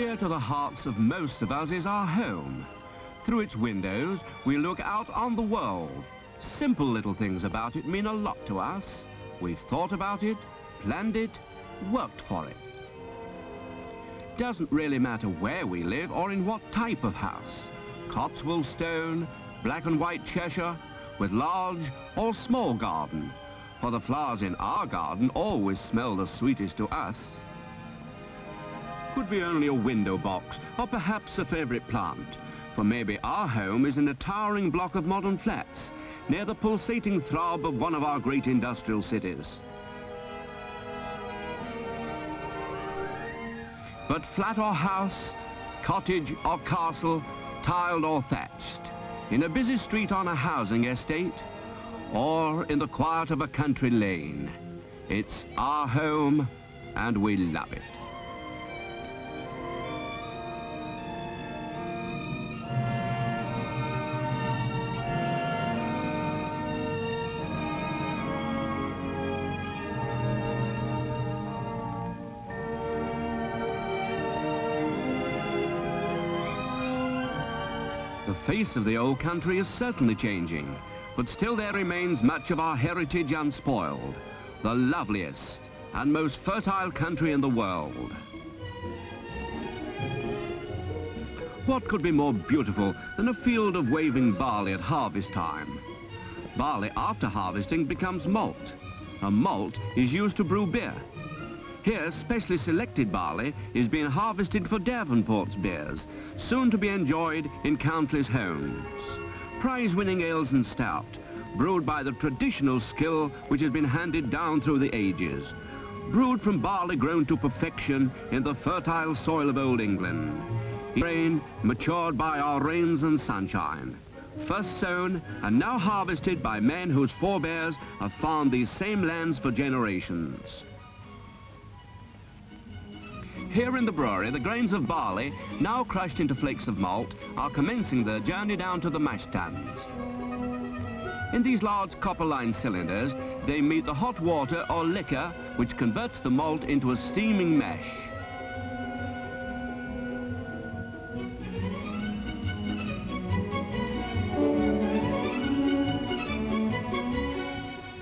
Dear to the hearts of most of us is our home. Through its windows, we look out on the world. Simple little things about it mean a lot to us. We've thought about it, planned it, worked for it. Doesn't really matter where we live or in what type of house. Cotswold stone, black and white Cheshire, with large or small garden. For the flowers in our garden always smell the sweetest to us. Could be only a window box, or perhaps a favourite plant, for maybe our home is in a towering block of modern flats, near the pulsating throb of one of our great industrial cities. But flat or house, cottage or castle, tiled or thatched, in a busy street on a housing estate, or in the quiet of a country lane, it's our home and we love it. The face of the old country is certainly changing, but still there remains much of our heritage unspoiled, the loveliest and most fertile country in the world. What could be more beautiful than a field of waving barley at harvest time? Barley after harvesting becomes malt. A malt is used to brew beer. Here, specially selected barley is being harvested for Davenports beers, soon to be enjoyed in countless homes. Prize-winning ales and stout, brewed by the traditional skill which has been handed down through the ages. Brewed from barley grown to perfection in the fertile soil of old England. Grain matured by our rains and sunshine. First sown and now harvested by men whose forebears have farmed these same lands for generations. Here in the brewery, the grains of barley, now crushed into flakes of malt, are commencing their journey down to the mash tuns. In these large copper-lined cylinders, they meet the hot water or liquor, which converts the malt into a steaming mash.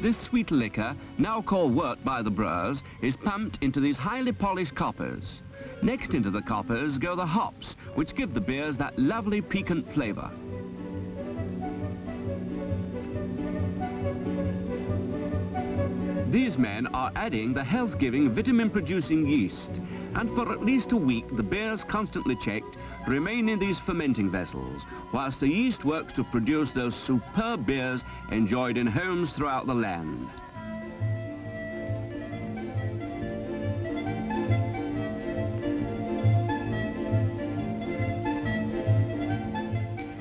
This sweet liquor, now called wort by the brewers, is pumped into these highly polished coppers. Next into the coppers go the hops, which give the beers that lovely piquant flavour. These men are adding the health-giving, vitamin-producing yeast, and for at least a week the beers, constantly checked, remain in these fermenting vessels, whilst the yeast works to produce those superb beers enjoyed in homes throughout the land.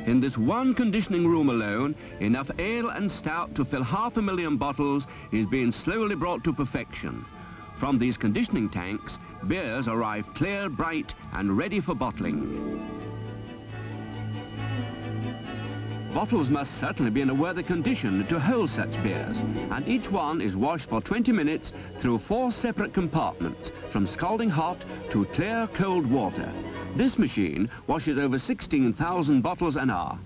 In this one conditioning room alone, enough ale and stout to fill 500,000 bottles is being slowly brought to perfection. From these conditioning tanks, beers arrive clear, bright, and ready for bottling. Bottles must certainly be in a worthy condition to hold such beers, and each one is washed for 20 minutes through 4 separate compartments, from scalding hot to clear, cold water. This machine washes over 16,000 bottles an hour.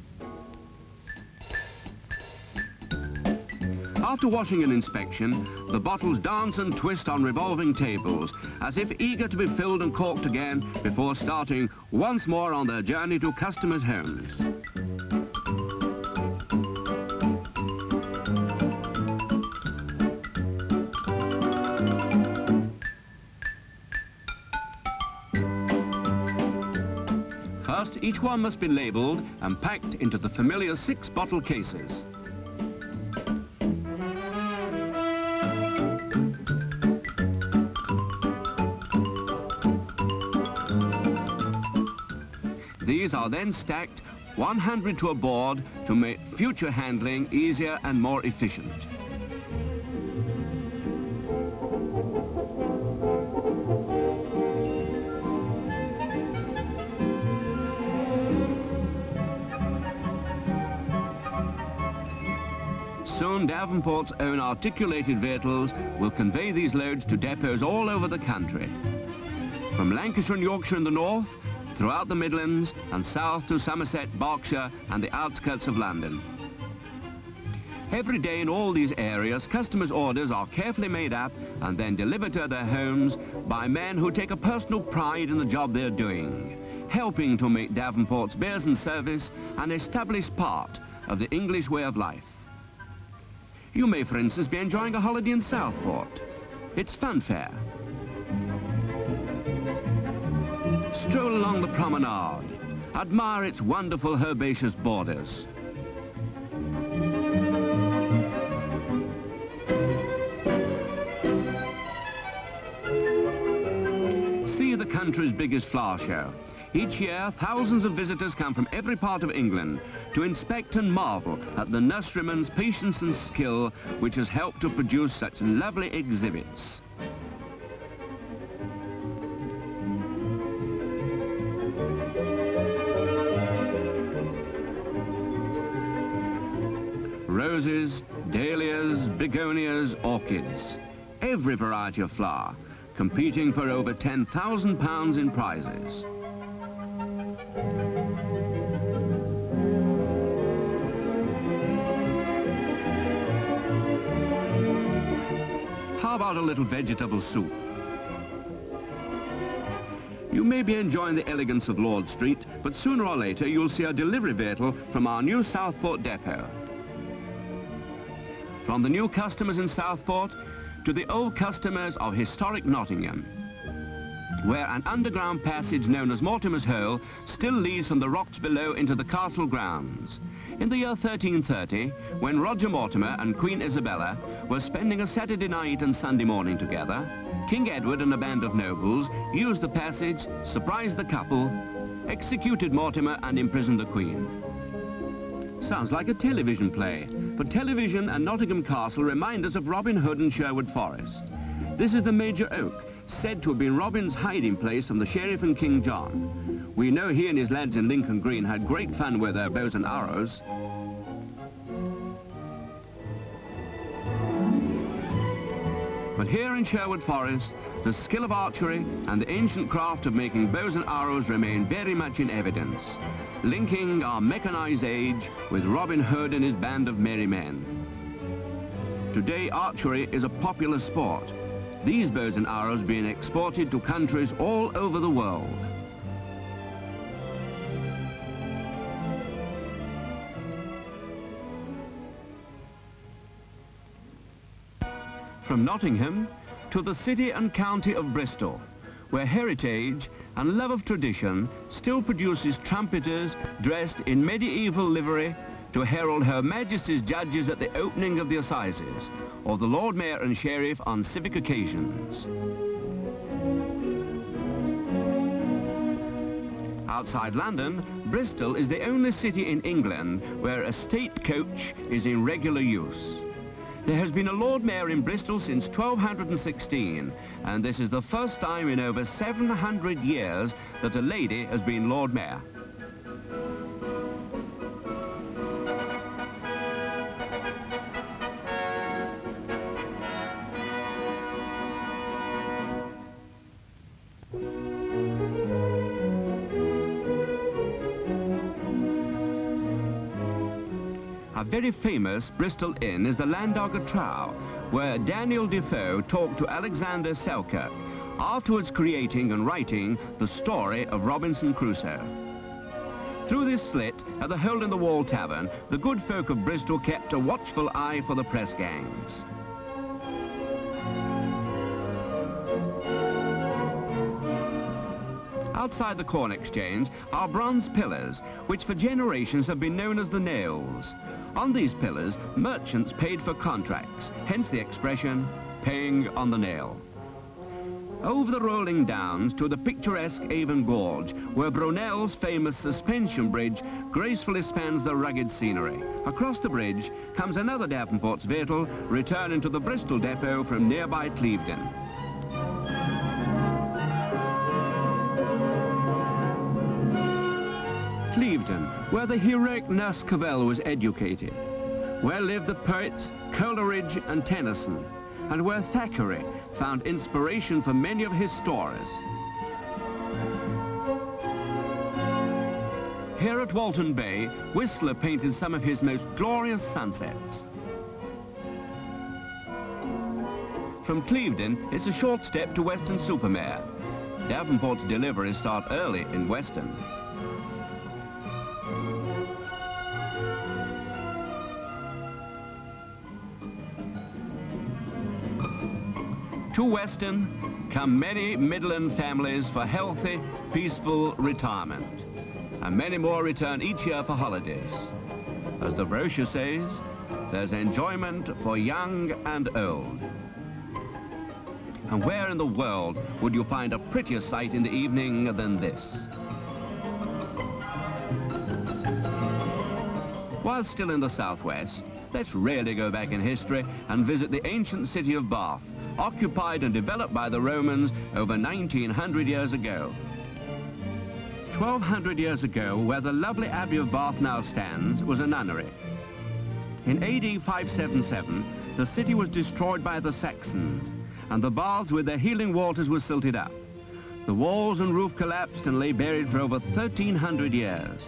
After washing and inspection, the bottles dance and twist on revolving tables, as if eager to be filled and corked again before starting once more on their journey to customers' homes. First, each one must be labelled and packed into the familiar 6-bottle cases. These are then stacked 100 to a board to make future handling easier and more efficient. Soon Davenport's own articulated vehicles will convey these loads to depots all over the country. From Lancashire and Yorkshire in the north throughout the Midlands and south to Somerset, Berkshire and the outskirts of London. Every day in all these areas, customers' orders are carefully made up and then delivered to their homes by men who take a personal pride in the job they're doing, helping to make Davenport's beers and service an established part of the English way of life. You may, for instance, be enjoying a holiday in Southport. It's funfair. Stroll along the promenade. Admire its wonderful herbaceous borders. See the country's biggest flower show. Each year, thousands of visitors come from every part of England to inspect and marvel at the nurseryman's patience and skill which has helped to produce such lovely exhibits. Roses, dahlias, begonias, orchids, every variety of flower, competing for over £10,000 in prizes. How about a little vegetable soup? You may be enjoying the elegance of Lord Street, but sooner or later you'll see a delivery vehicle from our new Southport depot. From the new customers in Southport to the old customers of historic Nottingham, where an underground passage known as Mortimer's Hole still leads from the rocks below into the castle grounds. In the year 1330, when Roger Mortimer and Queen Isabella were spending a Saturday night and Sunday morning together, King Edward and a band of nobles used the passage, surprised the couple, executed Mortimer and imprisoned the Queen. Sounds like a television play, but television and Nottingham Castle remind us of Robin Hood and Sherwood Forest. This is the Major Oak, said to have been Robin's hiding place from the Sheriff and King John. We know he and his lads in Lincoln Green had great fun with their bows and arrows. But here in Sherwood Forest, the skill of archery and the ancient craft of making bows and arrows remain very much in evidence, linking our mechanized age with Robin Hood and his band of merry men. Today, archery is a popular sport, these bows and arrows being exported to countries all over the world. From Nottingham to the city and county of Bristol, where heritage and love of tradition still produces trumpeters dressed in medieval livery to herald Her Majesty's judges at the opening of the assizes, or the Lord Mayor and Sheriff on civic occasions. Outside London, Bristol is the only city in England where a state coach is in regular use. There has been a Lord Mayor in Bristol since 1216, and this is the first time in over 700 years that a lady has been Lord Mayor. A very famous Bristol inn is the Landogger Trow, where Daniel Defoe talked to Alexander Selkirk, afterwards creating and writing the story of Robinson Crusoe. Through this slit at the Hole-in-the-Wall Tavern, the good folk of Bristol kept a watchful eye for the press gangs. Outside the Corn Exchange are bronze pillars, which for generations have been known as the nails. On these pillars, merchants paid for contracts, hence the expression, paying on the nail. Over the rolling downs to the picturesque Avon Gorge, where Brunel's famous suspension bridge gracefully spans the rugged scenery. Across the bridge comes another Davenport's vehicle, returning to the Bristol depot from nearby Clevedon. Clevedon, where the heroic Nurse Cavell was educated, where lived the poets Coleridge and Tennyson, and where Thackeray found inspiration for many of his stories. Here at Walton Bay, Whistler painted some of his most glorious sunsets. From Clevedon, it's a short step to Weston-super-Mare. Davenport's deliveries start early in Weston. To Weston come many Midland families for healthy, peaceful retirement. And many more return each year for holidays. As the brochure says, there's enjoyment for young and old. And where in the world would you find a prettier sight in the evening than this? While still in the southwest, let's really go back in history and visit the ancient city of Bath, occupied and developed by the Romans over 1900 years ago. 1200 years ago, where the lovely Abbey of Bath now stands, was a nunnery. In AD 577, the city was destroyed by the Saxons, and the baths with their healing waters were silted up. The walls and roof collapsed and lay buried for over 1300 years.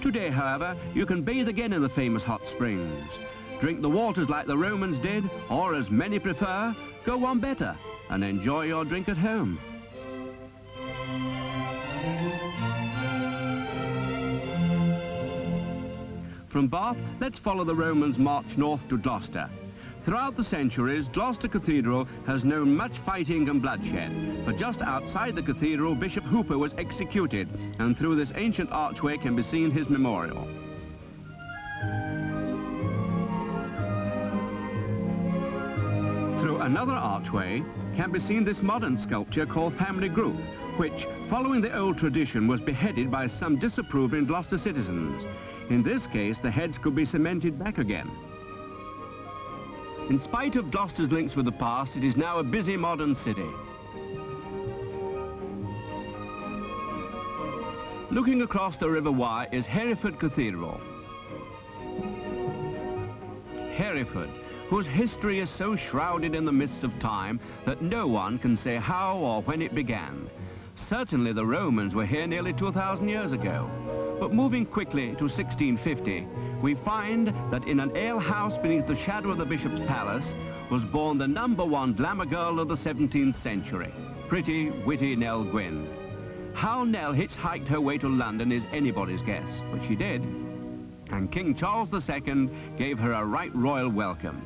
Today, however, you can bathe again in the famous hot springs. Drink the waters like the Romans did, or as many prefer, go one better and enjoy your drink at home. From Bath, let's follow the Romans' march north to Gloucester. Throughout the centuries, Gloucester Cathedral has known much fighting and bloodshed, but just outside the cathedral, Bishop Hooper was executed, and through this ancient archway can be seen his memorial. Through another archway can be seen this modern sculpture called Family Group, which, following the old tradition, was beheaded by some disapproving Gloucester citizens. In this case, the heads could be cemented back again. In spite of Gloucester's links with the past, it is now a busy modern city. Looking across the River Wye is Hereford Cathedral. Hereford, whose history is so shrouded in the mists of time that no one can say how or when it began. Certainly the Romans were here nearly 2,000 years ago. But moving quickly to 1650, we find that in an alehouse beneath the shadow of the bishop's palace was born the #1 glamour girl of the 17th century, pretty, witty Nell Gwynn. How Nell hitchhiked her way to London is anybody's guess, but she did. And King Charles II gave her a right royal welcome.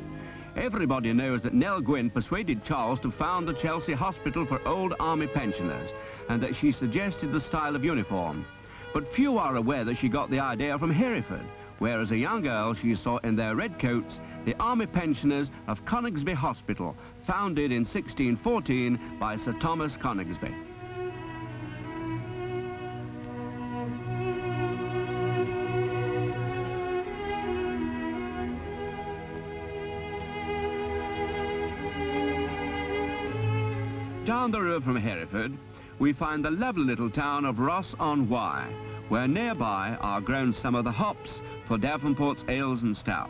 Everybody knows that Nell Gwynn persuaded Charles to found the Chelsea Hospital for Old Army Pensioners, and that she suggested the style of uniform. But few are aware that she got the idea from Hereford, where as a young girl she saw in their red coats the Army Pensioners of Coningsby Hospital, founded in 1614 by Sir Thomas Coningsby. Down the river from Hereford, we find the lovely little town of Ross-on-Wye, where nearby are grown some of the hops for Davenport's ales and stout.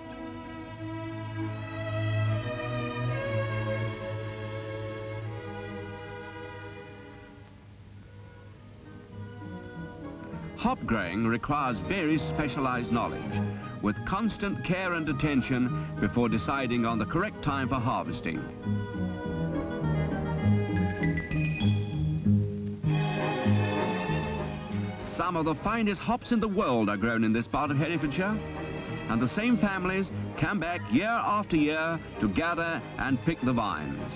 Hop growing requires very specialized knowledge, with constant care and attention before deciding on the correct time for harvesting. Some of the finest hops in the world are grown in this part of Herefordshire, and the same families come back year after year to gather and pick the vines.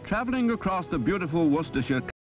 Travelling across the beautiful Worcestershire